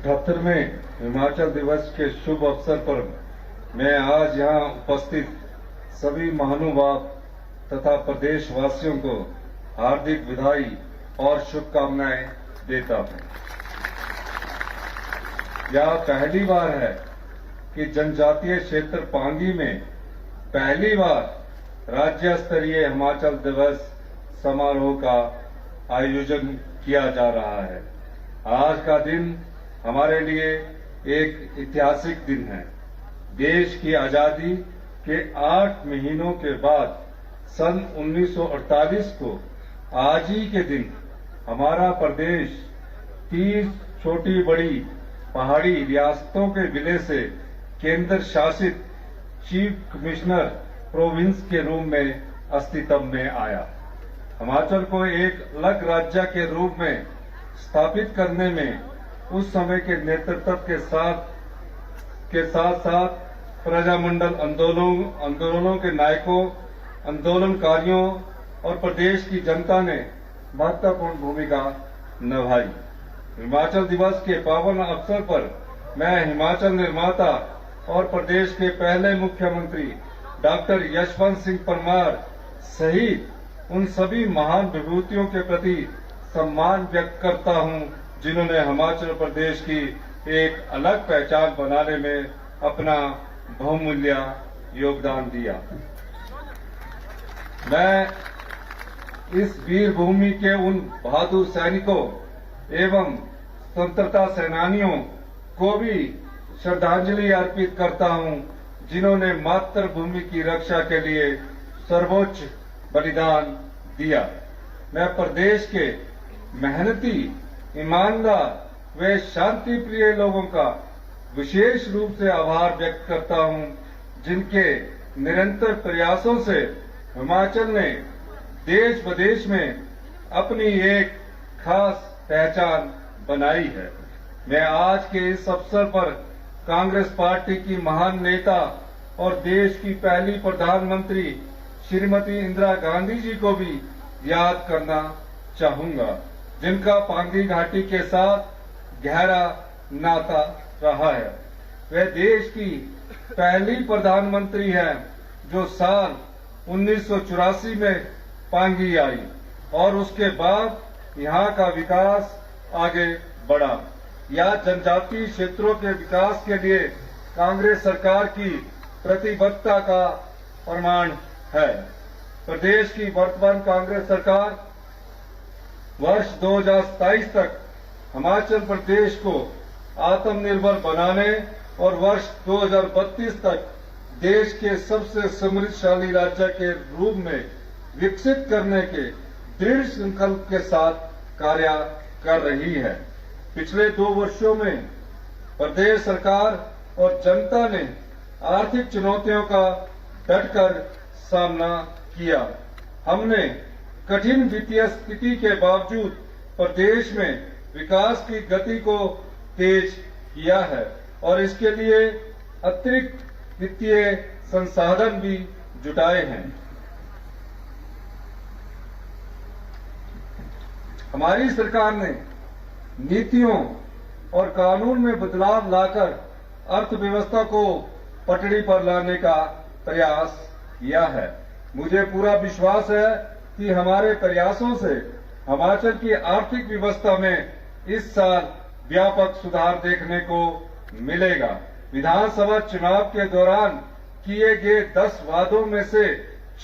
78वें हिमाचल दिवस के शुभ अवसर पर मैं आज यहाँ उपस्थित सभी महानुभाव तथा प्रदेशवासियों को हार्दिक बधाई और शुभकामनाएं देता हूँ। यह पहली बार है कि जनजातीय क्षेत्र पांगी में पहली बार राज्य स्तरीय हिमाचल दिवस समारोह का आयोजन किया जा रहा है। आज का दिन हमारे लिए एक ऐतिहासिक दिन है। देश की आजादी के 8 महीनों के बाद सन 1948 को आज ही के दिन हमारा प्रदेश 30 छोटी बड़ी पहाड़ी रियासतों के विलय से केंद्र शासित चीफ कमिश्नर प्रोविंस के रूप में अस्तित्व में आया। हिमाचल को एक अलग राज्य के रूप में स्थापित करने में उस समय के नेतृत्व के साथ साथ प्रजामंडल आंदोलनों के नायकों, आंदोलनकारियों और प्रदेश की जनता ने महत्वपूर्ण भूमिका निभाई। हिमाचल दिवस के पावन अवसर पर मैं हिमाचल निर्माता और प्रदेश के पहले मुख्यमंत्री डॉक्टर यशवंत सिंह परमार सहित उन सभी महान विभूतियों के प्रति सम्मान व्यक्त करता हूं, जिन्होंने हिमाचल प्रदेश की एक अलग पहचान बनाने में अपना बहुमूल्य योगदान दिया। मैं इस वीर भूमि के उन बहादुर सैनिकों एवं स्वतंत्रता सेनानियों को भी श्रद्धांजलि अर्पित करता हूं, जिन्होंने मातृभूमि की रक्षा के लिए सर्वोच्च बलिदान दिया। मैं प्रदेश के मेहनती, ईमानदार व शांति प्रिय लोगों का विशेष रूप से आभार व्यक्त करता हूं, जिनके निरंतर प्रयासों से हिमाचल ने देश विदेश में अपनी एक खास पहचान बनाई है। मैं आज के इस अवसर पर कांग्रेस पार्टी की महान नेता और देश की पहली प्रधानमंत्री श्रीमती इंदिरा गांधी जी को भी याद करना चाहूंगा, जिनका पांगी घाटी के साथ गहरा नाता रहा है। वे देश की पहली प्रधानमंत्री हैं जो साल 1984 में पांगी आई और उसके बाद यहाँ का विकास आगे बढ़ा। यह जनजातीय क्षेत्रों के विकास के लिए कांग्रेस सरकार की प्रतिबद्धता का प्रमाण है। प्रदेश की वर्तमान कांग्रेस सरकार वर्ष 2027 तक हिमाचल प्रदेश को आत्मनिर्भर बनाने और वर्ष 2032 तक देश के सबसे समृद्धशाली राज्य के रूप में विकसित करने के दृढ़ संकल्प के साथ कार्य कर रही है। पिछले 2 वर्षों में प्रदेश सरकार और जनता ने आर्थिक चुनौतियों का डटकर सामना किया। हमने कठिन वित्तीय स्थिति के बावजूद प्रदेश में विकास की गति को तेज किया है और इसके लिए अतिरिक्त वित्तीय संसाधन भी जुटाए हैं। हमारी सरकार ने नीतियों और कानून में बदलाव लाकर अर्थव्यवस्था को पटरी पर लाने का प्रयास किया है। मुझे पूरा विश्वास है कि हमारे प्रयासों से हिमाचल की आर्थिक व्यवस्था में इस साल व्यापक सुधार देखने को मिलेगा। विधानसभा चुनाव के दौरान किए गए 10 वादों में से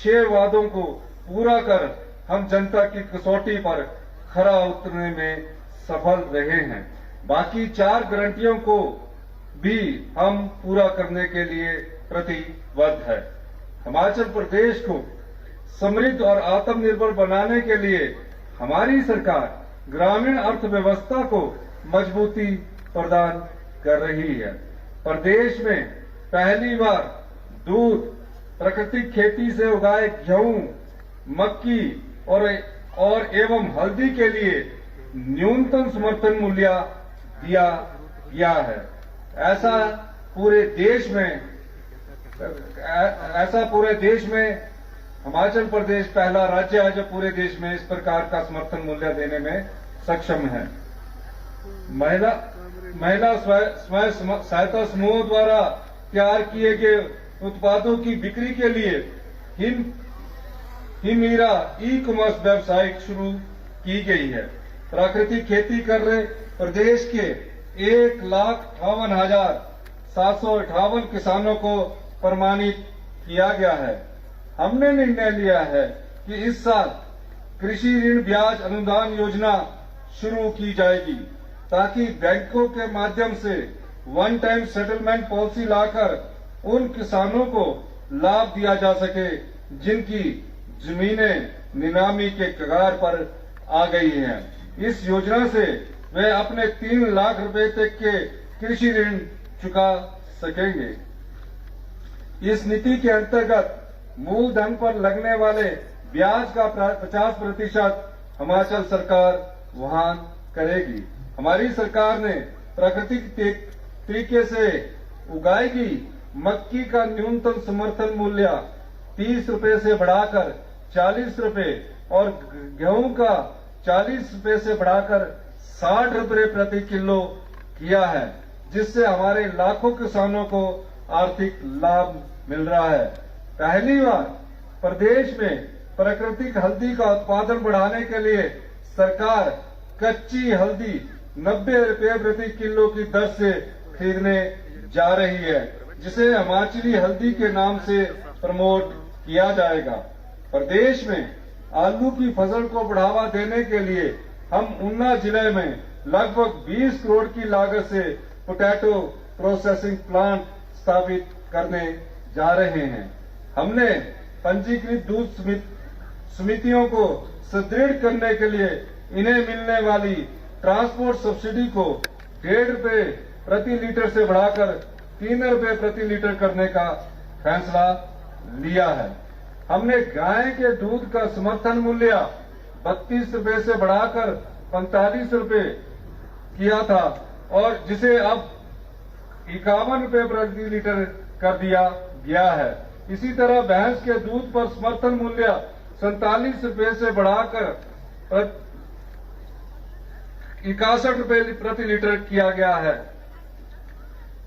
6 वादों को पूरा कर हम जनता की कसौटी पर खरा उतरने में सफल रहे हैं। बाकी 4 गारंटियों को भी हम पूरा करने के लिए प्रतिबद्ध है। हिमाचल प्रदेश को समृद्ध और आत्मनिर्भर बनाने के लिए हमारी सरकार ग्रामीण अर्थव्यवस्था को मजबूती प्रदान कर रही है। प्रदेश में पहली बार दूध, प्राकृतिक खेती से उगाए गेहूं, मक्की और एवं हल्दी के लिए न्यूनतम समर्थन मूल्य दिया गया है। ऐसा पूरे देश में हिमाचल प्रदेश पहला राज्य है जो पूरे देश में इस प्रकार का समर्थन मूल्य देने में सक्षम है। महिला महिला स्वयं सहायता समूहों द्वारा तैयार किए गए उत्पादों की बिक्री के लिए हिमीरा ई कॉमर्स वेबसाइट शुरू की गई है। प्राकृतिक खेती कर रहे प्रदेश के 1,58,758 किसानों को प्रमाणित किया गया है। हमने निर्णय लिया है कि इस साल कृषि ऋण ब्याज अनुदान योजना शुरू की जाएगी ताकि बैंकों के माध्यम से वन टाइम सेटलमेंट पॉलिसी लाकर उन किसानों को लाभ दिया जा सके जिनकी जमीनें नीलामी के कगार पर आ गई हैं। इस योजना से वे अपने 3 लाख रुपए तक के कृषि ऋण चुका सकेंगे। इस नीति के अंतर्गत मूलधन पर लगने वाले ब्याज का 50% हिमाचल सरकार वहन करेगी। हमारी सरकार ने प्राकृतिक तरीके से उगाई गई मक्की का न्यूनतम समर्थन मूल्य 30 रुपए से बढ़ाकर 40 रुपए और गेहूं का 40 रुपए से बढ़ाकर 60 रुपए प्रति किलो किया है, जिससे हमारे लाखों किसानों को आर्थिक लाभ मिल रहा है। पहली बार प्रदेश में प्राकृतिक हल्दी का उत्पादन बढ़ाने के लिए सरकार कच्ची हल्दी 90 रुपए प्रति किलो की दर से खरीदने जा रही है, जिसे हिमाचली हल्दी के नाम से प्रमोट किया जाएगा। प्रदेश में आलू की फसल को बढ़ावा देने के लिए हम ऊना जिले में लगभग 20 करोड़ की लागत से पोटैटो प्रोसेसिंग प्लांट स्थापित करने जा रहे हैं। हमने पंजीकृत दूध समितियों को सुदृढ़ करने के लिए इन्हें मिलने वाली ट्रांसपोर्ट सब्सिडी को 1.5 रुपए प्रति लीटर से बढ़ाकर 3 रुपए प्रति लीटर करने का फैसला लिया है। हमने गाय के दूध का समर्थन मूल्य 32 रुपए से बढ़ाकर 45 रुपए किया था और जिसे अब 51 रुपए प्रति लीटर कर दिया गया है। इसी तरह भैंस के दूध पर समर्थन मूल्य 47 रुपए से बढ़ाकर 61 रुपए प्रति लीटर किया गया है।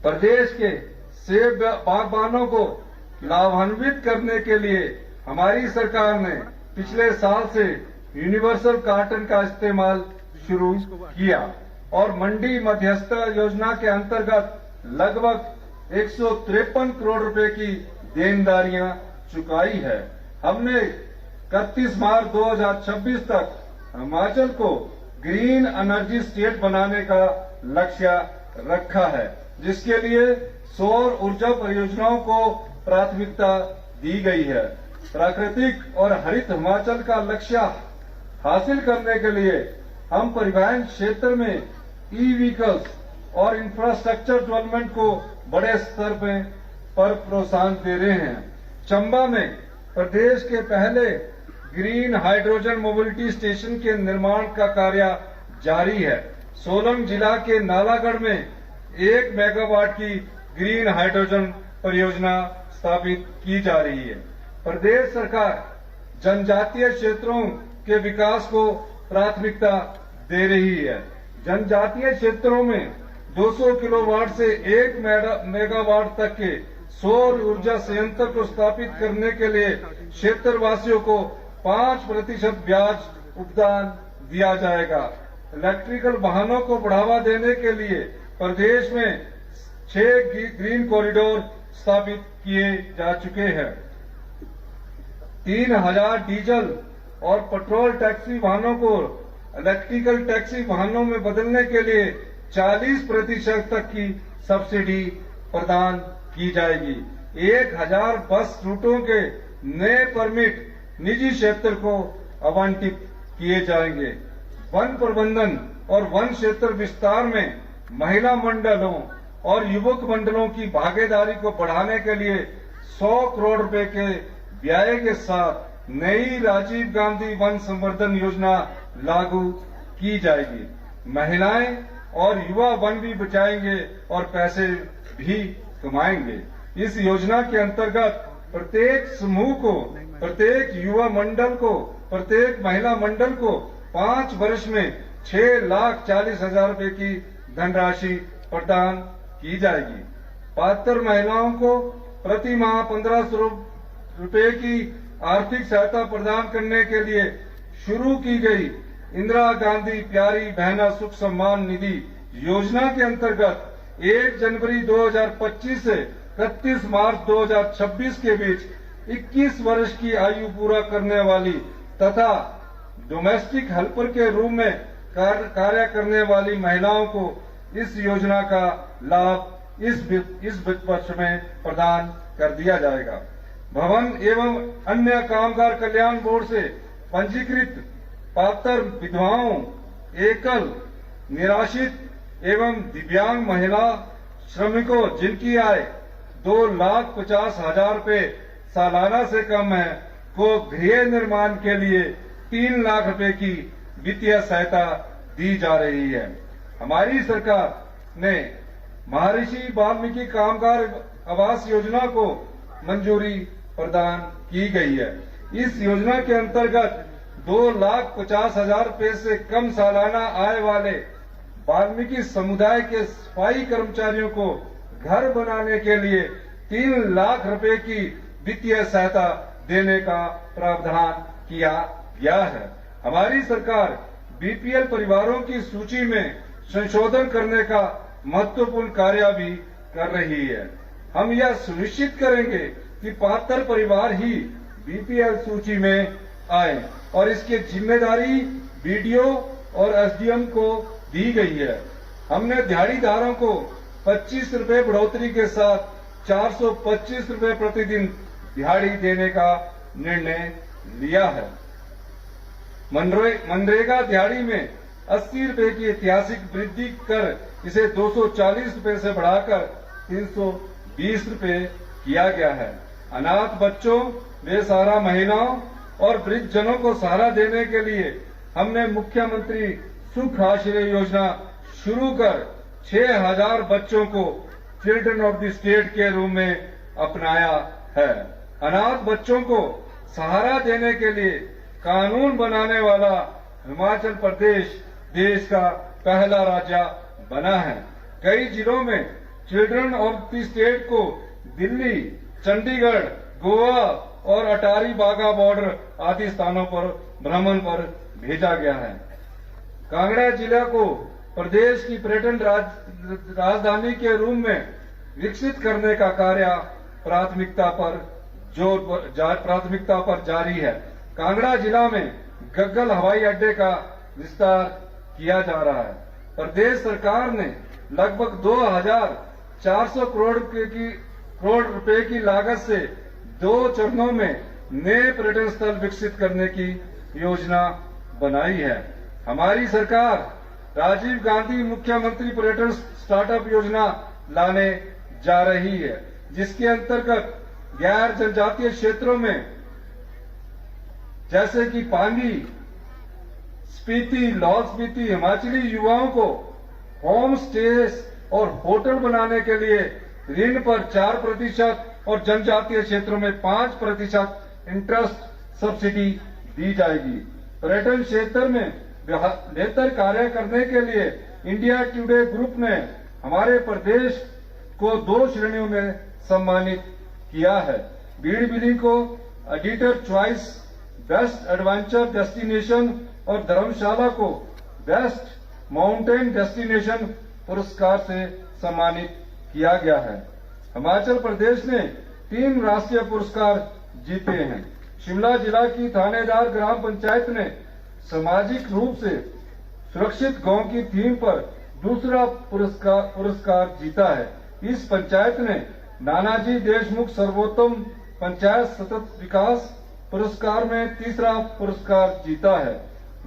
प्रदेश के सेब बागबानों को लाभान्वित करने के लिए हमारी सरकार ने पिछले साल से यूनिवर्सल कार्टन का इस्तेमाल शुरू किया और मंडी मध्यस्थता योजना के अंतर्गत लगभग 153 करोड़ रुपए की देनदारियां चुकाई है। हमने 31 मार्च 2026 तक हिमाचल को ग्रीन एनर्जी स्टेट बनाने का लक्ष्य रखा है, जिसके लिए सौर ऊर्जा परियोजनाओं को प्राथमिकता दी गई है। प्राकृतिक और हरित हिमाचल का लक्ष्य हासिल करने के लिए हम परिवहन क्षेत्र में ई व्हीकल्स और इंफ्रास्ट्रक्चर डेवलपमेंट को बड़े स्तर पर प्रोत्साहन दे रहे हैं। चंबा में प्रदेश के पहले ग्रीन हाइड्रोजन मोबिलिटी स्टेशन के निर्माण का कार्य जारी है। सोलन जिला के नालागढ़ में 1 मेगावाट की ग्रीन हाइड्रोजन परियोजना स्थापित की जा रही है। प्रदेश सरकार जनजातीय क्षेत्रों के विकास को प्राथमिकता दे रही है। जनजातीय क्षेत्रों में 200 किलोवाट से 1 मेगावाट तक के सौर ऊर्जा संयंत्र को स्थापित करने के लिए क्षेत्रवासियों को 5% ब्याज उपदान दिया जाएगा। इलेक्ट्रिकल वाहनों को बढ़ावा देने के लिए प्रदेश में 6 ग्रीन कॉरिडोर स्थापित किए जा चुके हैं। 3000 डीजल और पेट्रोल टैक्सी वाहनों को इलेक्ट्रिकल टैक्सी वाहनों में बदलने के लिए 40% तक की सब्सिडी प्रदान की जाएगी। 1000 बस रूटों के नए परमिट निजी क्षेत्र को आवंटित किए जाएंगे। वन प्रबंधन और वन क्षेत्र विस्तार में महिला मंडलों और युवक मंडलों की भागीदारी को बढ़ाने के लिए 100 करोड़ रुपए के व्यय के साथ नई राजीव गांधी वन संवर्धन योजना लागू की जाएगी। महिलाएं और युवा वन भी बचाएंगे और पैसे भी कमाएंगे। इस योजना के अंतर्गत प्रत्येक समूह को, प्रत्येक युवा मंडल को, प्रत्येक महिला मंडल को 5 वर्ष में 6,40,000 रुपए की धनराशि प्रदान की जाएगी। पात्र महिलाओं को प्रति माह 1,500 रुपए की आर्थिक सहायता प्रदान करने के लिए शुरू की गई इंदिरा गांधी प्यारी बहना सुख सम्मान निधि योजना के अंतर्गत 1 जनवरी 2025 से 31 मार्च 2026 के बीच 21 वर्ष की आयु पूरा करने वाली तथा डोमेस्टिक हेल्पर के रूप में कार्य करने वाली महिलाओं को इस योजना का लाभ इस वित्त वर्ष में प्रदान कर दिया जाएगा। भवन एवं अन्य कामगार कल्याण बोर्ड से पंजीकृत पात्र विधवाओं, एकल, निराश्रित एवं दिव्यांग महिला श्रमिकों जिनकी आय 2,50,000 रुपए सालाना से कम है को गृह निर्माण के लिए 3 लाख रुपए की वित्तीय सहायता दी जा रही है। हमारी सरकार ने महर्षि वाल्मीकि कामगार आवास योजना को मंजूरी प्रदान की गई है। इस योजना के अंतर्गत 2,50,000 रुपए से कम सालाना आय वाले वाल्मीकि समुदाय के सफाई कर्मचारियों को घर बनाने के लिए 3 लाख रुपए की वित्तीय सहायता देने का प्रावधान किया गया है। हमारी सरकार बीपीएल परिवारों की सूची में संशोधन करने का महत्वपूर्ण कार्य भी कर रही है। हम यह सुनिश्चित करेंगे कि पात्र परिवार ही बीपीएल सूची में आए और इसकी जिम्मेदारी बीडीओ और एसडीएम को दी गई है। हमने दिहाड़ीदारों को 25 रुपए बढ़ोतरी के साथ 425 रुपए प्रतिदिन दिहाड़ी देने का निर्णय लिया है। मनरेगा दिहाड़ी में 80 रुपए की ऐतिहासिक वृद्धि कर इसे 240 रुपए से बढ़ाकर 320 रुपए किया गया है। अनाथ बच्चों, बेसहारा महिलाओं और वृद्धजनों को सहारा देने के लिए हमने मुख्यमंत्री सुख आश्रय योजना शुरू कर 6,000 बच्चों को चिल्ड्रन ऑफ द स्टेट के रूप में अपनाया है। अनाथ बच्चों को सहारा देने के लिए कानून बनाने वाला हिमाचल प्रदेश देश का पहला राज्य बना है। कई जिलों में चिल्ड्रन ऑफ द स्टेट को दिल्ली, चंडीगढ़, गोवा और अटारी वाघा बॉर्डर आदि स्थानों पर भ्रमण पर भेजा गया है। कांगड़ा जिला को प्रदेश की पर्यटन राजधानी के रूप में विकसित करने का कार्य प्राथमिकता पर जारी है। कांगड़ा जिला में गग्गल हवाई अड्डे का विस्तार किया जा रहा है। प्रदेश सरकार ने लगभग 2,400 करोड़ रुपए की लागत से 2 चरणों में नए पर्यटन स्थल विकसित करने की योजना बनाई है। हमारी सरकार राजीव गांधी मुख्यमंत्री पर्यटन स्टार्टअप योजना लाने जा रही है, जिसके अंतर्गत गैर जनजातीय क्षेत्रों में जैसे कि पांगी, स्पीति, लाहौल स्पीति हिमाचली युवाओं को होम स्टेज और होटल बनाने के लिए ऋण पर 4% और जनजातीय क्षेत्रों में 5% इंटरेस्ट सब्सिडी दी जाएगी। पर्यटन क्षेत्र में बेहतर कार्य करने के लिए इंडिया टुडे ग्रुप ने हमारे प्रदेश को 2 श्रेणियों में सम्मानित किया है। बीड़ बिली को editor choice best adventure destination और धर्मशाला को बेस्ट माउंटेन डेस्टिनेशन पुरस्कार से सम्मानित किया गया है। हिमाचल प्रदेश ने 3 राष्ट्रीय पुरस्कार जीते हैं। शिमला जिला की थानेदार ग्राम पंचायत ने सामाजिक रूप से सुरक्षित गांव की थीम पर दूसरा पुरस्कार जीता है। इस पंचायत ने नानाजी देशमुख सर्वोत्तम पंचायत सतत विकास पुरस्कार में तीसरा पुरस्कार जीता है।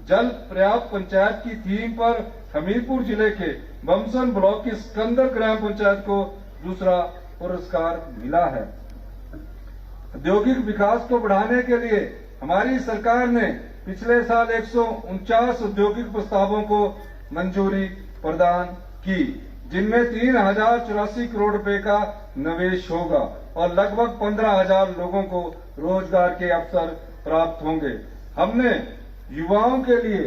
जल पर्याप्त पंचायत की थीम पर हमीरपुर जिले के बमसन ब्लॉक की सिकंदर ग्राम पंचायत को दूसरा पुरस्कार मिला है। औद्योगिक विकास को बढ़ाने के लिए हमारी सरकार ने पिछले साल 149 औद्योगिक प्रस्तावों को मंजूरी प्रदान की, जिनमें 3,084 करोड़ रुपए का निवेश होगा और लगभग 15,000 लोगों को रोजगार के अवसर प्राप्त होंगे। हमने युवाओं के लिए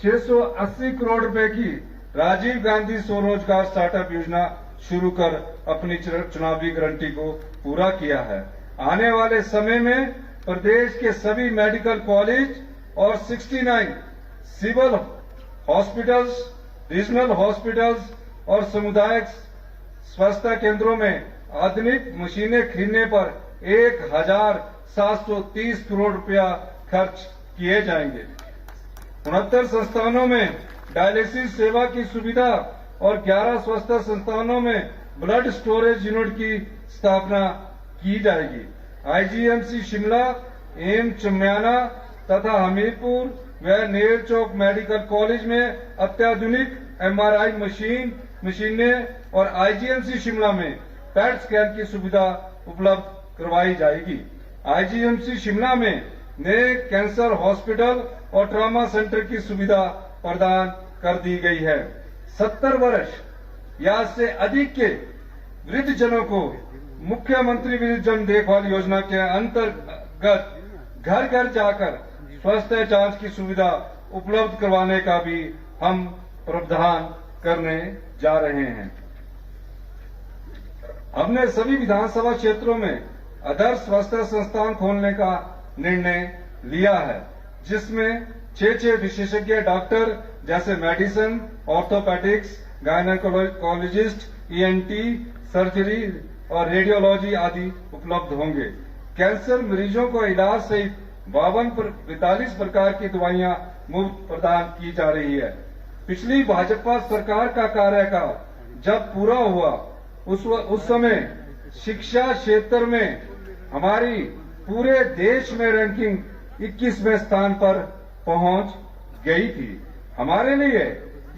680 करोड़ रुपए की राजीव गांधी स्वरोजगार स्टार्टअप योजना शुरू कर अपनी चुनावी गारंटी को पूरा किया है। आने वाले समय में प्रदेश के सभी मेडिकल कॉलेज और 69 सिविल हॉस्पिटल्स, रीजनल हॉस्पिटल्स और सामुदायिक स्वास्थ्य केंद्रों में आधुनिक मशीनें खरीदने पर 1730 करोड़ रुपया खर्च किए जाएंगे। 69 संस्थानों में डायलिसिस सेवा की सुविधा और 11 स्वास्थ्य संस्थानों में ब्लड स्टोरेज यूनिट की स्थापना की जाएगी। आईजीएमसी शिमला, एम्स चम्याना तथा हमीरपुर व नेर चौक मेडिकल कॉलेज में अत्याधुनिक एमआरआई मशीनें और आईजीएमसी शिमला में पैट स्कैन की सुविधा उपलब्ध करवाई जाएगी। आईजीएमसी शिमला में नए कैंसर हॉस्पिटल और ट्रॉमा सेंटर की सुविधा प्रदान कर दी गई है। 70 वर्ष या से अधिक के वृद्धजनों को मुख्यमंत्री वृद्धजन देखभाल योजना के अंतर्गत घर घर जाकर स्वास्थ्य जांच की सुविधा उपलब्ध करवाने का भी हम प्रावधान करने जा रहे हैं। हमने सभी विधानसभा क्षेत्रों में आदर्श स्वास्थ्य संस्थान खोलने का निर्णय लिया है, जिसमें 6 विशेषज्ञ डॉक्टर जैसे medicine, orthopaedics, gynaecologist, ENT, surgery और रेडियोलॉजी आदि उपलब्ध होंगे। कैंसर मरीजों को इलाज सहित 42 प्रकार की दवाइयां मुफ्त प्रदान की जा रही है। पिछली भाजपा सरकार का कार्यकाल जब पूरा हुआ उस समय शिक्षा क्षेत्र में हमारी पूरे देश में रैंकिंग 21वें स्थान पर पहुंच गई थी। हमारे लिए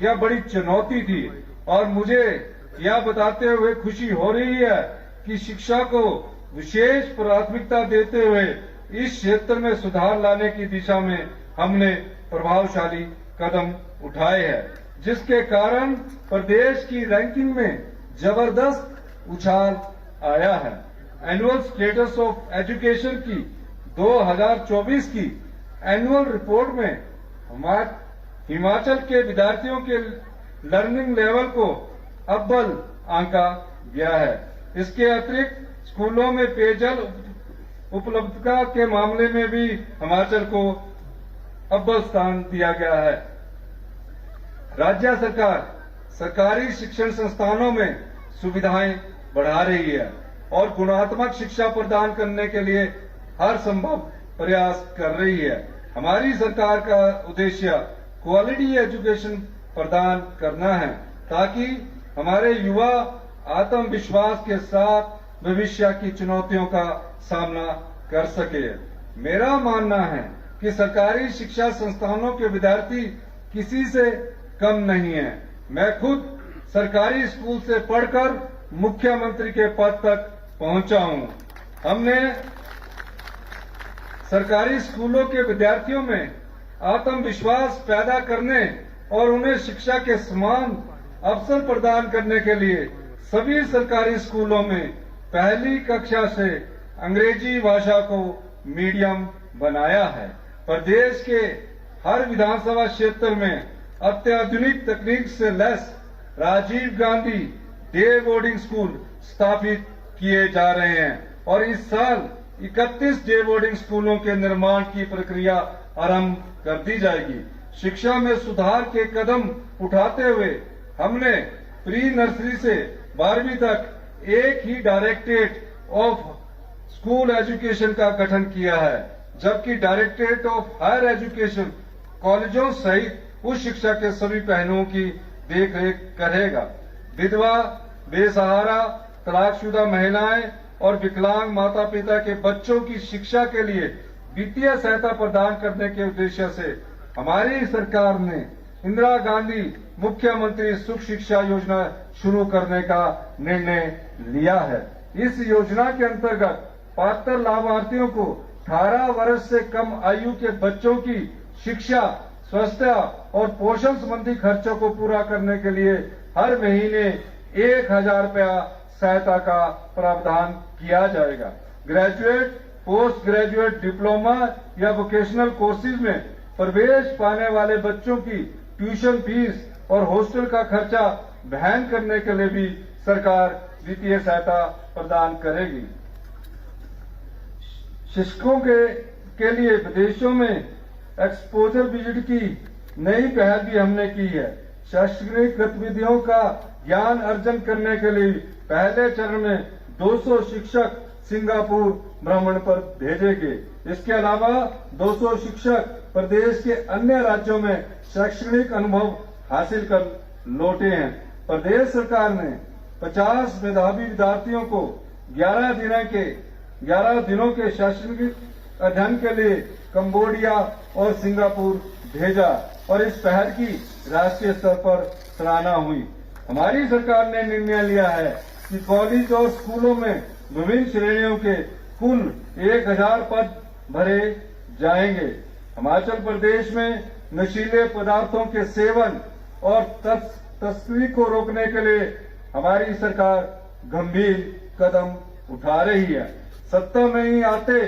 यह बड़ी चुनौती थी और मुझे यह बताते हुए खुशी हो रही है कि शिक्षा को विशेष प्राथमिकता देते हुए इस क्षेत्र में सुधार लाने की दिशा में हमने प्रभावशाली कदम उठाए हैं, जिसके कारण प्रदेश की रैंकिंग में जबरदस्त उछाल आया है। एनुअल स्टेटस ऑफ एजुकेशन की 2024 की एनुअल रिपोर्ट में हिमाचल के विद्यार्थियों के लर्निंग लेवल को अव्वल आंका गया है। इसके अतिरिक्त स्कूलों में पेयजल उपलब्धता के मामले में भी हिमाचल को अव्वल स्थान दिया गया है। राज्य सरकार सरकारी शिक्षण संस्थानों में सुविधाएं बढ़ा रही है और गुणात्मक शिक्षा प्रदान करने के लिए हर संभव प्रयास कर रही है। हमारी सरकार का उद्देश्य क्वालिटी एजुकेशन प्रदान करना है ताकि हमारे युवा आत्मविश्वास के साथ भविष्य की चुनौतियों का सामना कर सके। मेरा मानना है कि सरकारी शिक्षा संस्थानों के विद्यार्थी किसी से कम नहीं है। मैं खुद सरकारी स्कूल से पढ़कर मुख्यमंत्री के पद तक पहुंचा हूं। हमने सरकारी स्कूलों के विद्यार्थियों में आत्मविश्वास पैदा करने और उन्हें शिक्षा के समान अवसर प्रदान करने के लिए सभी सरकारी स्कूलों में पहली कक्षा से अंग्रेजी भाषा को मीडियम बनाया है। प्रदेश के हर विधानसभा क्षेत्र में अत्याधुनिक तकनीक से लैस Rajiv Gandhi day boarding school स्थापित किए जा रहे हैं और इस साल 31 डे बोर्डिंग स्कूलों के निर्माण की प्रक्रिया आरंभ कर दी जाएगी। शिक्षा में सुधार के कदम उठाते हुए हमने प्री नर्सरी से 12वीं तक एक ही डायरेक्टरेट ऑफ स्कूल एजुकेशन का गठन किया है, जबकि डायरेक्टरेट ऑफ हायर एजुकेशन कॉलेजों सहित उस शिक्षा के सभी पहलुओं की देखरेख करेगा। विधवा, बेसहारा, तलाकशुदा महिलाएं और विकलांग माता पिता के बच्चों की शिक्षा के लिए वित्तीय सहायता प्रदान करने के उद्देश्य से हमारी सरकार ने इंदिरा गांधी मुख्यमंत्री सुख शिक्षा योजना शुरू करने का निर्णय लिया है। इस योजना के अंतर्गत पात्र लाभार्थियों को 18 वर्ष से कम आयु के बच्चों की शिक्षा, स्वास्थ्य और पोषण संबंधी खर्चों को पूरा करने के लिए हर महीने 1000 रुपया सहायता का प्रावधान किया जाएगा। ग्रेजुएट, पोस्ट ग्रेजुएट, डिप्लोमा या वोकेशनल कोर्सेज में प्रवेश पाने वाले बच्चों की ट्यूशन फीस और हॉस्टल का खर्चा वहन करने के लिए भी सरकार वित्तीय सहायता प्रदान करेगी। शिक्षकों के लिए विदेशों में एक्सपोजर विजिट की नई पहल भी हमने की है। शैक्षणिक गतिविधियों का ज्ञान अर्जन करने के लिए पहले चरण में 200 शिक्षक सिंगापुर भ्रमण पर भेजेंगे। इसके अलावा 200 शिक्षक प्रदेश के अन्य राज्यों में शैक्षणिक अनुभव हासिल कर लौटे हैं। प्रदेश सरकार ने 50 मेधावी विद्यार्थियों को 11 दिनों के शैक्षणिक अध्ययन के लिए कंबोडिया और सिंगापुर भेजा और इस पहल की राष्ट्रीय स्तर पर सराहना हुई। हमारी सरकार ने निर्णय लिया है कि कॉलेज और स्कूलों में विभिन्न श्रेणियों के कुल 1000 पद भरे जाएंगे। हिमाचल प्रदेश में नशीले पदार्थों के सेवन और तस्करी को रोकने के लिए हमारी सरकार गंभीर कदम उठा रही है। सत्ता में ही आते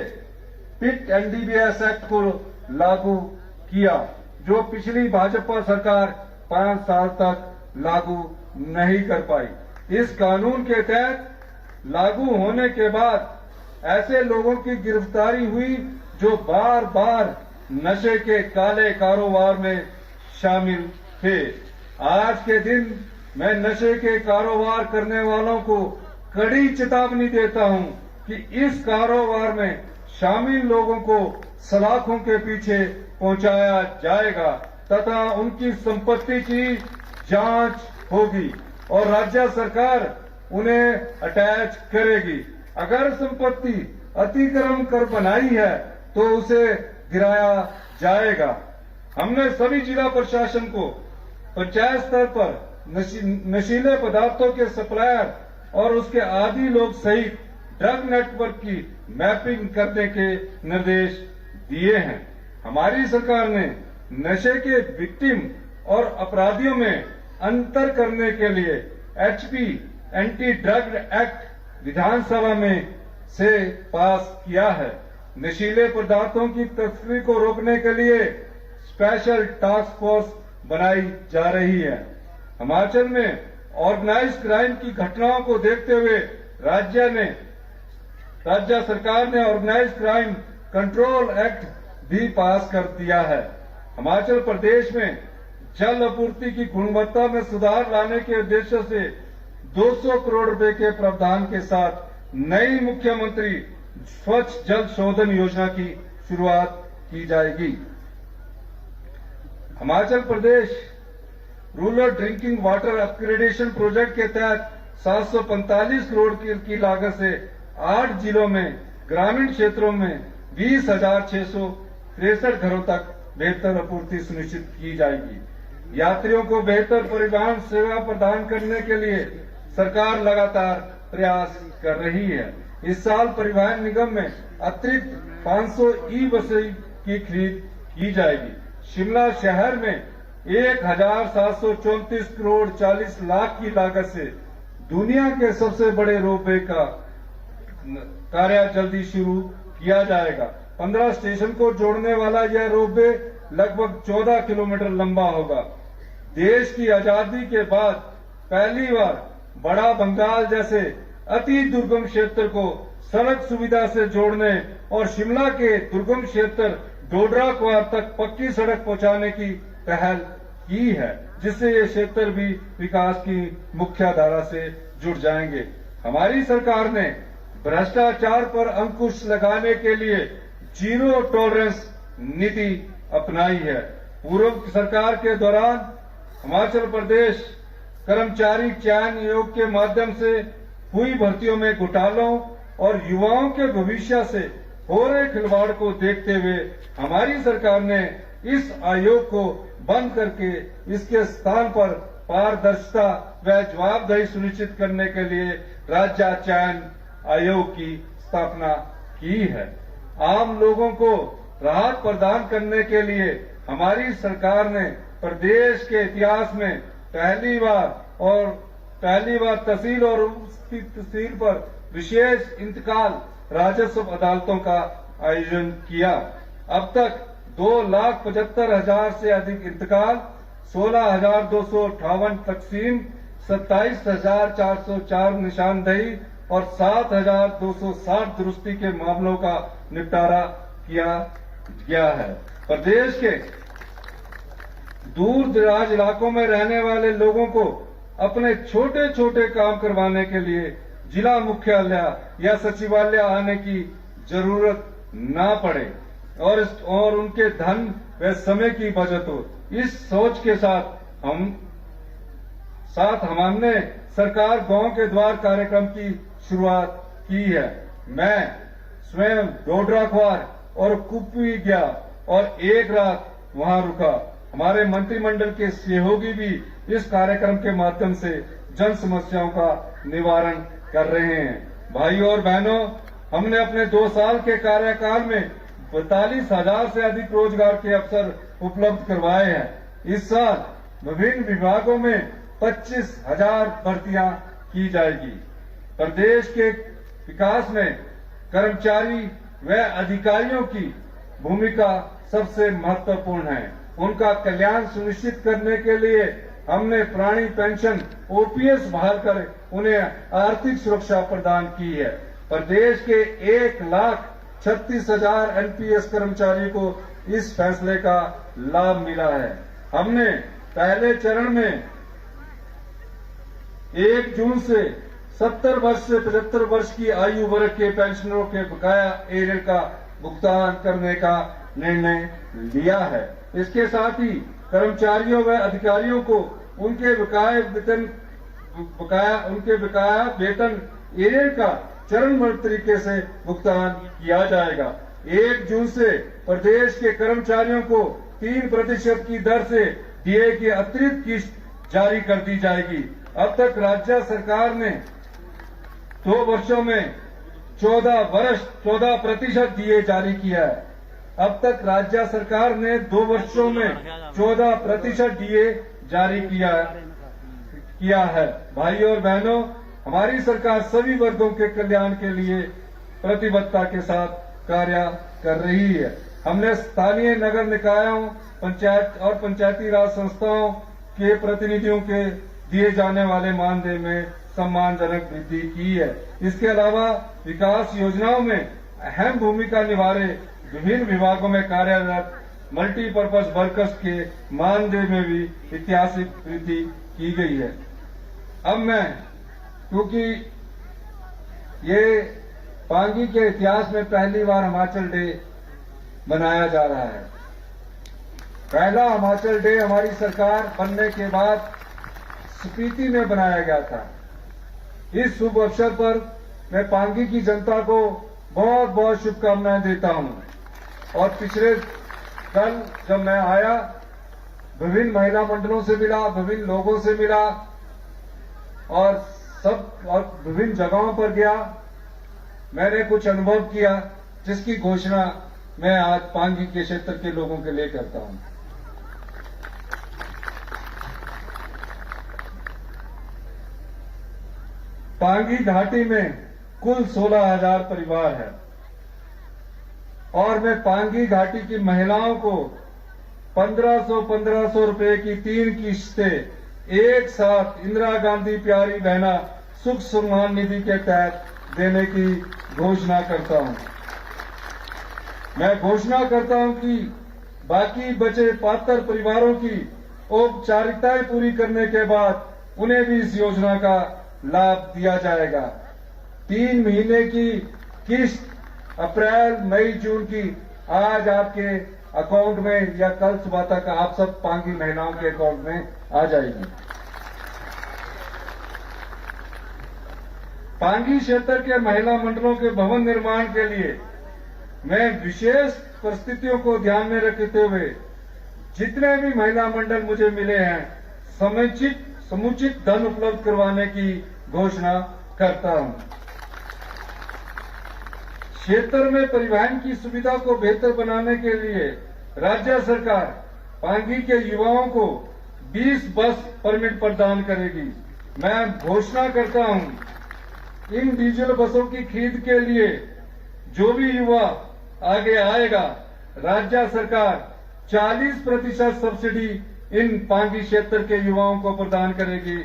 पिट एनडीपीएस एक्ट को लागू किया, जो पिछली भाजपा सरकार 5 साल तक लागू नहीं कर पाई। इस कानून के तहत लागू होने के बाद ऐसे लोगों की गिरफ्तारी हुई जो बार बार नशे के काले कारोबार में शामिल थे। आज के दिन मैं नशे के कारोबार करने वालों को कड़ी चेतावनी देता हूं कि इस कारोबार में शामिल लोगों को सलाखों के पीछे पहुंचाया जाएगा तथा उनकी संपत्ति की जांच होगी और राज्य सरकार उन्हें अटैच करेगी। अगर संपत्ति अतिक्रमण कर बनाई है तो उसे गिराया जाएगा। हमने सभी जिला प्रशासन को पंचायत स्तर पर नशीले पदार्थों के सप्लायर और उसके आदी लोग सहित ड्रग नेटवर्क की मैपिंग करने के निर्देश दिए हैं। हमारी सरकार ने नशे के विक्टिम और अपराधियों में अंतर करने के लिए एचपी एंटी ड्रग एक्ट विधानसभा में से पास किया है। नशीले पदार्थों की तस्करी को रोकने के लिए स्पेशल टास्क फोर्स बनाई जा रही है। हिमाचल में ऑर्गेनाइज्ड क्राइम की घटनाओं को देखते हुए राज्य सरकार ने ऑर्गेनाइज्ड क्राइम कंट्रोल एक्ट भी पास कर दिया है। हिमाचल प्रदेश में जल आपूर्ति की गुणवत्ता में सुधार लाने के उद्देश्य से 200 करोड़ रुपए के प्रावधान के साथ नई मुख्यमंत्री स्वच्छ जल शोधन योजना की शुरुआत की जाएगी। Himachal Pradesh rural drinking water upgradation project के तहत 745 करोड़ की लागत से 8 जिलों में ग्रामीण क्षेत्रों में 20,663 घरों तक बेहतर आपूर्ति सुनिश्चित की जाएगी। यात्रियों को बेहतर परिवहन सेवा प्रदान करने के लिए सरकार लगातार प्रयास कर रही है। इस साल परिवहन निगम में अतिरिक्त 500 ई बसें की खरीद की जाएगी। शिमला शहर में 1,734 करोड़ 40 लाख की लागत से दुनिया के सबसे बड़े रोपवे का कार्य जल्दी शुरू किया जाएगा। 15 स्टेशन को जोड़ने वाला यह रोपवे लगभग 14 किलोमीटर लंबा होगा। देश की आजादी के बाद पहली बार बड़ा बंगाल जैसे अति दुर्गम क्षेत्र को सड़क सुविधा से जोड़ने और शिमला के दुर्गम क्षेत्र डोडरा क्वार तक पक्की सड़क पहुंचाने की पहल की है, जिससे ये क्षेत्र भी विकास की मुख्य धारा से जुड़ जाएंगे। हमारी सरकार ने भ्रष्टाचार पर अंकुश लगाने के लिए जीरो टॉलरेंस नीति अपनाई है। पूर्व सरकार के दौरान हिमाचल प्रदेश कर्मचारी चयन आयोग के माध्यम से हुई भर्तियों में घोटालों और युवाओं के भविष्य से हो रहे खिलवाड़ को देखते हुए हमारी सरकार ने इस आयोग को बंद करके इसके स्थान पर पारदर्शिता व जवाबदेही सुनिश्चित करने के लिए राज्य चयन आयोग की स्थापना की है। आम लोगों को राहत प्रदान करने के लिए हमारी सरकार ने प्रदेश के इतिहास में पहली बार तहसील और उसकी तहसील पर विशेष इंतकाल राजस्व अदालतों का आयोजन किया। अब तक 2,75,000 से अधिक इंतकाल, 16,258 तकसीम, 27,404 निशानदही और 7,260 दुरुस्ती के मामलों का निपटारा किया गया है। प्रदेश के दूर दराज इलाकों में रहने वाले लोगों को अपने छोटे छोटे काम करवाने के लिए जिला मुख्यालय या सचिवालय आने की जरूरत ना पड़े और उनके धन व समय की बचत हो। इस सोच के साथ हमने सरकार गांव के द्वार कार्यक्रम की शुरुआत की है। मैं स्वयं डोडरा ख्वार और कुपवी गया और एक रात वहां रुका। हमारे मंत्रिमंडल के सहयोगी भी इस कार्यक्रम के माध्यम से जन समस्याओं का निवारण कर रहे हैं। भाइयों और बहनों, हमने अपने 2 साल के कार्यकाल में 42,000 से अधिक रोजगार के अवसर उपलब्ध करवाए हैं। इस साल विभिन्न विभागों में 25,000 भर्तियां की जाएगी। प्रदेश के विकास में कर्मचारी व अधिकारियों की भूमिका सबसे महत्वपूर्ण है। उनका कल्याण सुनिश्चित करने के लिए हमने पुरानी पेंशन ओपीएस बहाल कर उन्हें आर्थिक सुरक्षा प्रदान की है। प्रदेश के 1,36,000 एनपीएस कर्मचारियों को इस फैसले का लाभ मिला है। हमने पहले चरण में 1 जून से 70 वर्ष से 75 वर्ष की आयु वर्ग के पेंशनरों के बकाया एरियर का भुगतान करने का निर्णय लिया है। इसके साथ ही कर्मचारियों व अधिकारियों को उनके बकाया वेतन एरियर का चरणबद्ध तरीके से भुगतान किया जाएगा। 1 जून से प्रदेश के कर्मचारियों को 3% की दर से डीए की अतिरिक्त किस्त जारी कर दी जाएगी। अब तक राज्य सरकार ने 2 वर्षों में 14% डीए जारी किया है। अब तक राज्य सरकार ने 2 वर्षों में 14% डीए जारी किया है। भाइयों और बहनों, हमारी सरकार सभी वर्गों के कल्याण के लिए प्रतिबद्धता के साथ कार्य कर रही है। हमने स्थानीय नगर निकायों, पंचायत और पंचायती राज संस्थाओं के प्रतिनिधियों के दिए जाने वाले मानदेय में सम्मानजनक वृद्धि की है। इसके अलावा विकास योजनाओं में अहम भूमिका निभा रहे विभिन्न विभागों में कार्यरत मल्टीपर्पज वर्कर्स के मानदेय में भी ऐतिहासिक वृद्धि की गई है। अब मैं, क्योंकि ये पांगी के इतिहास में पहली बार हिमाचल डे मनाया जा रहा है। पहला हिमाचल डे हमारी सरकार बनने के बाद स्पीति में बनाया गया था। इस शुभ अवसर पर मैं पांगी की जनता को बहुत बहुत शुभकामनाएं देता हूं। और पिछले कल जब मैं आया, विभिन्न महिला मंडलों से मिला, विभिन्न लोगों से मिला और विभिन्न जगहों पर गया, मैंने कुछ अनुभव किया जिसकी घोषणा मैं आज पांगी के क्षेत्र के लोगों के लिए करता हूं। पांगी घाटी में कुल 16,000 परिवार है और मैं पांगी घाटी की महिलाओं को 1500 रुपए की 3 किस्तें एक साथ इंदिरा गांधी प्यारी बहना सुख सम्मान निधि के तहत देने की घोषणा करता हूं। मैं घोषणा करता हूं कि बाकी बचे पात्र परिवारों की औपचारिकताएं पूरी करने के बाद उन्हें भी इस योजना का लाभ दिया जाएगा। 3 महीने की किस्त अप्रैल, मई, जून की आज आपके अकाउंट में या कल सुबह तक आप सब पांगी महिलाओं के अकाउंट में आ जाएगी। पांगी क्षेत्र के महिला मंडलों के भवन निर्माण के लिए मैं विशेष परिस्थितियों को ध्यान में रखते हुए जितने भी महिला मंडल मुझे मिले हैं समुचित धन उपलब्ध करवाने की घोषणा करता हूं। क्षेत्र में परिवहन की सुविधा को बेहतर बनाने के लिए राज्य सरकार पांगी के युवाओं को 20 बस परमिट प्रदान करेगी। मैं घोषणा करता हूं, इन डीजल बसों की खरीद के लिए जो भी युवा आगे आएगा राज्य सरकार 40% सब्सिडी इन पांगी क्षेत्र के युवाओं को प्रदान करेगी।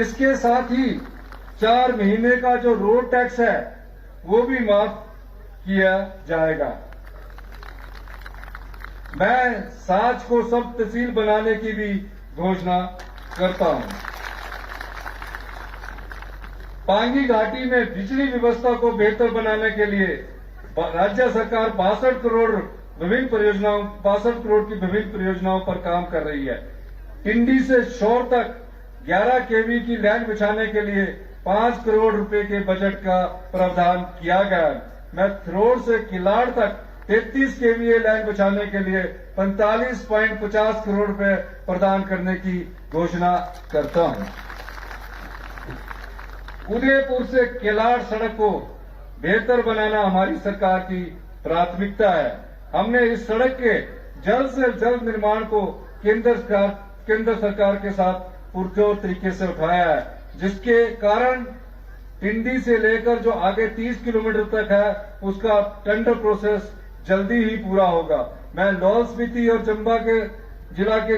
इसके साथ ही 4 महीने का जो रोड टैक्स है वो भी माफ किया जाएगा। मैं साज को सब तहसील बनाने की भी घोषणा करता हूं। पांगी घाटी में बिजली व्यवस्था को बेहतर बनाने के लिए राज्य सरकार 62 करोड़ की विभिन्न परियोजनाओं पर काम कर रही है। टिंडी से शोर तक 11 केवी की लाइन बिछाने के लिए 5 करोड़ रुपए के बजट का प्रावधान किया गया है। मैं थ्रोड से किलाड़ तक 33 केवीए लाइन बिछाने के लिए 45.50 करोड़ रुपए प्रदान करने की घोषणा करता हूं। उदयपुर से किलाड़ सड़क को बेहतर बनाना हमारी सरकार की प्राथमिकता है। हमने इस सड़क के जल्द से जल्द निर्माण को केंद्र सरकार के साथ पुरजोर तरीके से उठाया है, जिसके कारण टिंडी से लेकर जो आगे 30 किलोमीटर तक है उसका टेंडर प्रोसेस जल्दी ही पूरा होगा। मैं लाहौल स्पीति और चंबा के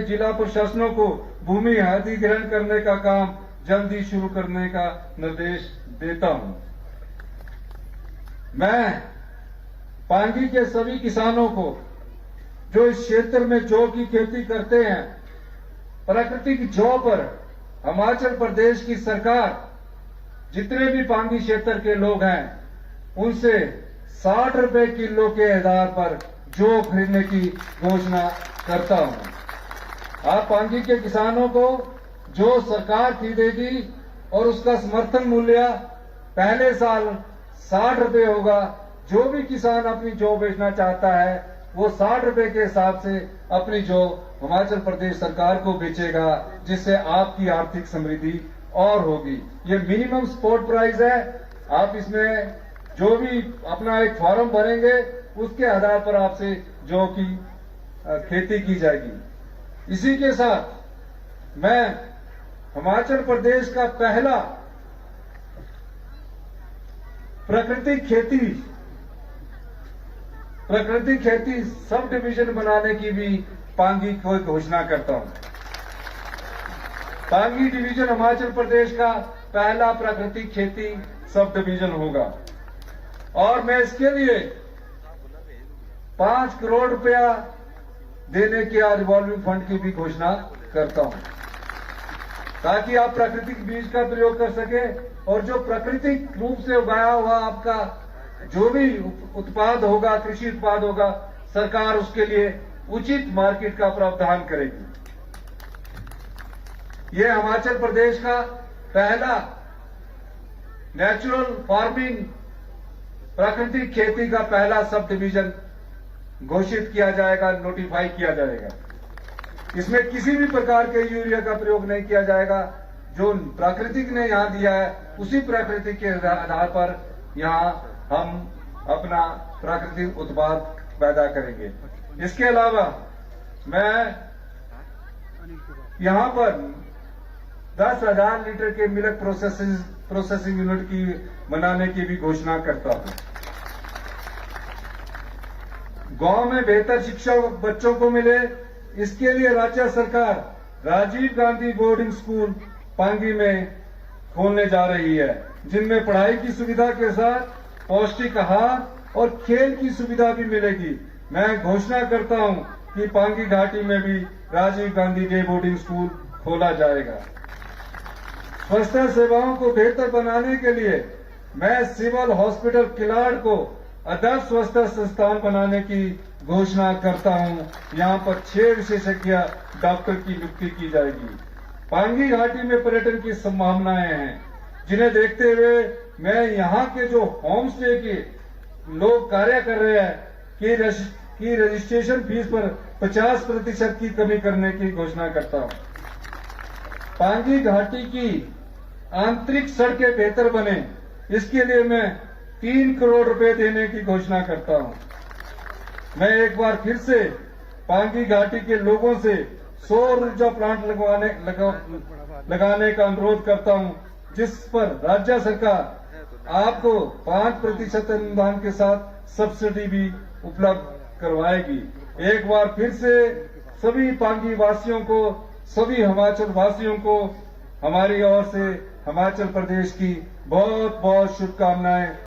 जिला प्रशासनों को भूमि अधिग्रहण करने का काम जल्दी शुरू करने का निर्देश देता हूं। मैं पांगी के सभी किसानों को जो इस क्षेत्र में जौ की खेती करते हैं, प्राकृतिक जौ पर हिमाचल प्रदेश की सरकार जितने भी पांगी क्षेत्र के लोग हैं उनसे 60 रुपए किलो के आधार पर जौ खरीदने की घोषणा करता हूं। आप पांगी के किसानों को जो सरकार खरीदेगी और उसका समर्थन मूल्य पहले साल 60 रुपए होगा। जो भी किसान अपनी जौ बेचना चाहता है वो 60 रुपए के हिसाब से अपनी जौ हिमाचल प्रदेश सरकार को बेचेगा, जिससे आपकी आर्थिक समृद्धि और होगी। ये मिनिमम सपोर्ट प्राइस है। आप इसमें जो भी अपना एक फॉर्म भरेंगे उसके आधार पर आपसे जौ की खेती की जाएगी। इसी के साथ मैं हिमाचल प्रदेश का पहला प्राकृतिक खेती सब डिवीजन बनाने की भी पांगी को घोषणा करता हूं। पांगी डिवीजन हिमाचल प्रदेश का पहला प्राकृतिक खेती सब डिवीजन होगा और मैं इसके लिए 5 करोड़ रुपया देने के रिवॉल्विंग फंड की भी घोषणा करता हूं, ताकि आप प्राकृतिक बीज का प्रयोग कर सके और जो प्राकृतिक रूप से उगाया हुआ आपका जो भी उत्पाद होगा, कृषि उत्पाद होगा, सरकार उसके लिए उचित मार्केट का प्रावधान करेगी। यह हिमाचल प्रदेश का पहला नेचुरल फार्मिंग प्राकृतिक खेती का पहला सब डिवीजन घोषित किया जाएगा, नोटिफाई किया जाएगा। इसमें किसी भी प्रकार के यूरिया का प्रयोग नहीं किया जाएगा। जो प्राकृतिक ने यहां दिया है उसी प्राकृतिक के आधार पर यहां हम अपना प्राकृतिक उत्पाद पैदा करेंगे। इसके अलावा मैं यहां पर 10,000 लीटर के मिल्क प्रोसेसिंग यूनिट की बनाने की भी घोषणा करता हूं। गांव में बेहतर शिक्षा बच्चों को मिले, इसके लिए राज्य सरकार राजीव गांधी बोर्डिंग स्कूल पांगी में खोलने जा रही है, जिनमें पढ़ाई की सुविधा के साथ पौष्टिक आहार और खेल की सुविधा भी मिलेगी। मैं घोषणा करता हूं कि पांगी घाटी में भी Rajiv Gandhi day boarding school खोला जाएगा। स्वास्थ्य सेवाओं को बेहतर बनाने के लिए मैं सिविल हॉस्पिटल किलाड़ को आदर्श स्वास्थ्य संस्थान बनाने की घोषणा करता हूं। यहां पर 6 विशेषज्ञ डॉक्टर की नियुक्ति की जाएगी। पांगी घाटी में पर्यटन की संभावनाएं हैं, जिन्हें देखते हुए मैं यहां के जो होम स्टे के लोग कार्य कर रहे हैं कि रजिस्ट्रेशन फीस पर 50% की कमी करने की घोषणा करता हूं। पांगी घाटी की आंतरिक सड़कें बेहतर बने, इसके लिए मैं 3 करोड़ रुपए देने की घोषणा करता हूं। मैं एक बार फिर से पांगी घाटी के लोगों से सौर ऊर्जा प्लांट लगाने का अनुरोध करता हूं, जिस पर राज्य सरकार आपको 5% अनुदान के साथ सब्सिडी भी उपलब्ध करवाएगी। एक बार फिर से सभी पांगी वासियों को, सभी हिमाचल वासियों को हमारी ओर से हिमाचल प्रदेश की बहुत बहुत शुभकामनाएं।